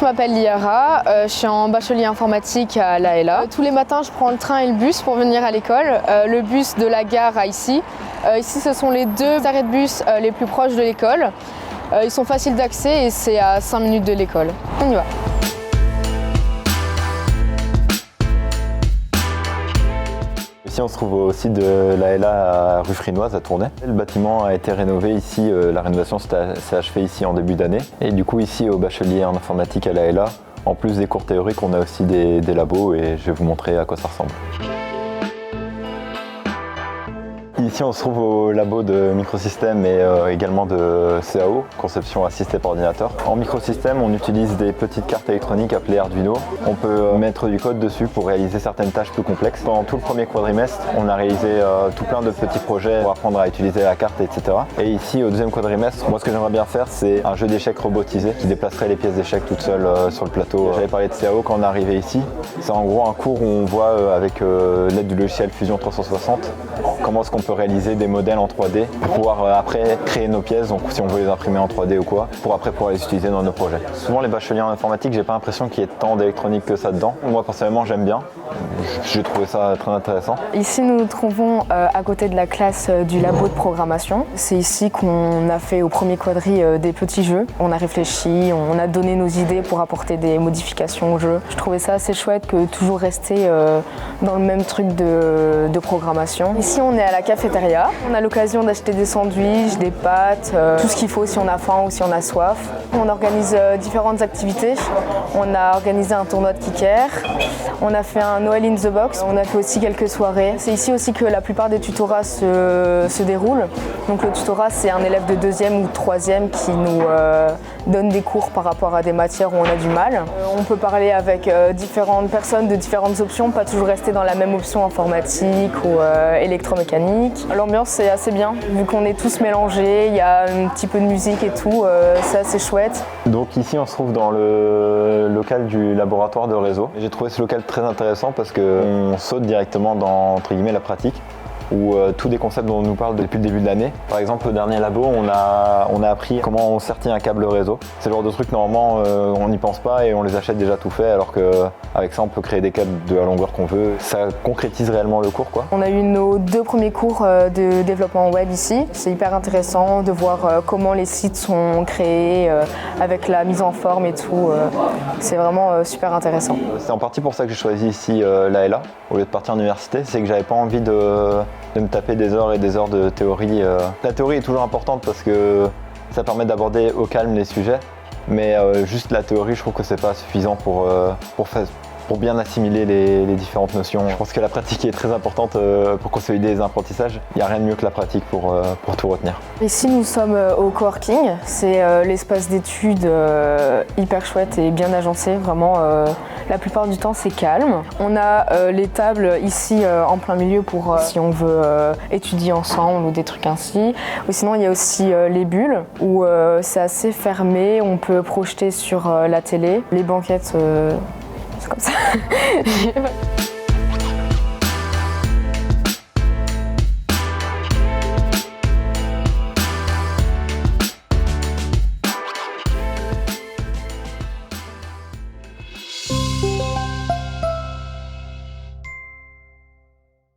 Je m'appelle Liara, je suis en bachelier informatique à l'AELA. Tous les matins, je prends le train et le bus pour venir à l'école. Le bus de la gare à ici. Ici, ce sont les deux arrêts de bus les plus proches de l'école. Ils sont faciles d'accès et c'est à 5 minutes de l'école. On y va. Ici, on se trouve au site de l'AELA à rue Frinoise à Tournai. Le bâtiment a été rénové ici, la rénovation s'est achevée ici en début d'année. Et du coup, ici au bachelier en informatique à l'AELA, en plus des cours théoriques, on a aussi des labos et je vais vous montrer à quoi ça ressemble. Ici, on se trouve au labo de microsystèmes et également de CAO, conception assistée par ordinateur. En microsystème, on utilise des petites cartes électroniques appelées Arduino. On peut mettre du code dessus pour réaliser certaines tâches plus complexes. Pendant tout le premier quadrimestre, on a réalisé tout plein de petits projets pour apprendre à utiliser la carte, etc. Et ici, au deuxième quadrimestre, moi, ce que j'aimerais bien faire, c'est un jeu d'échecs robotisé qui déplacerait les pièces d'échecs toutes seules sur le plateau. J'avais parlé de CAO quand on est arrivé ici. C'est en gros un cours où on voit avec l'aide du logiciel Fusion 360 comment est-ce qu'on peut réaliser des modèles en 3D pour pouvoir après créer nos pièces, donc si on veut les imprimer en 3D ou quoi, pour après pouvoir les utiliser dans nos projets. Souvent les bacheliers en informatique, j'ai pas l'impression qu'il y ait tant d'électronique que ça dedans. Moi personnellement j'aime bien, j'ai trouvé ça très intéressant. Ici nous nous trouvons à côté de la classe du labo de programmation. C'est ici qu'on a fait au premier quadri des petits jeux. On a réfléchi, on a donné nos idées pour apporter des modifications au jeu. Je trouvais ça assez chouette que toujours rester dans le même truc de programmation. Ici on est à la cafétéria. On a l'occasion d'acheter des sandwichs, des pâtes, tout ce qu'il faut si on a faim ou si on a soif. On organise différentes activités. On a organisé un tournoi de kicker. On a fait un Noël in the box. On a fait aussi quelques soirées. C'est ici aussi que la plupart des tutorats se déroulent. Donc le tutorat, c'est un élève de 2e ou 3e qui nous donne des cours par rapport à des matières où on a du mal. On peut parler avec différentes personnes de différentes options, pas toujours rester dans la même option informatique ou électromécanique. L'ambiance est assez bien, vu qu'on est tous mélangés, il y a un petit peu de musique et tout, c'est assez chouette. Donc ici on se trouve dans le local du laboratoire de réseau. J'ai trouvé ce local très intéressant parce qu'on saute directement dans entre guillemets la pratique, où tous des concepts dont on nous parle depuis le début de l'année. Par exemple, au dernier labo, on a appris comment on sertit un câble réseau. C'est le genre de truc, normalement, on n'y pense pas et on les achète déjà tout fait, alors qu'avec ça, on peut créer des câbles de la longueur qu'on veut. Ça concrétise réellement le cours, quoi. On a eu nos 2 premiers cours de développement web ici. C'est hyper intéressant de voir comment les sites sont créés, avec la mise en forme et tout. C'est vraiment super intéressant. C'est en partie pour ça que j'ai choisi ici l'AELA, au lieu de partir en université. C'est que j'avais pas envie de me taper des heures et des heures de théorie. La théorie est toujours importante parce que ça permet d'aborder au calme les sujets, mais juste la théorie, je trouve que c'est pas suffisant pour bien assimiler les différentes notions. Je pense que la pratique est très importante pour consolider les apprentissages. Il n'y a rien de mieux que la pratique pour tout retenir. Ici, nous sommes au coworking. C'est l'espace d'études hyper chouette et bien agencé. Vraiment, la plupart du temps, c'est calme. On a les tables ici en plein milieu pour si on veut étudier ensemble ou des trucs ainsi. Ou sinon, il y a aussi les bulles où c'est assez fermé. On peut projeter sur la télé. Les banquettes, c'est comme ça.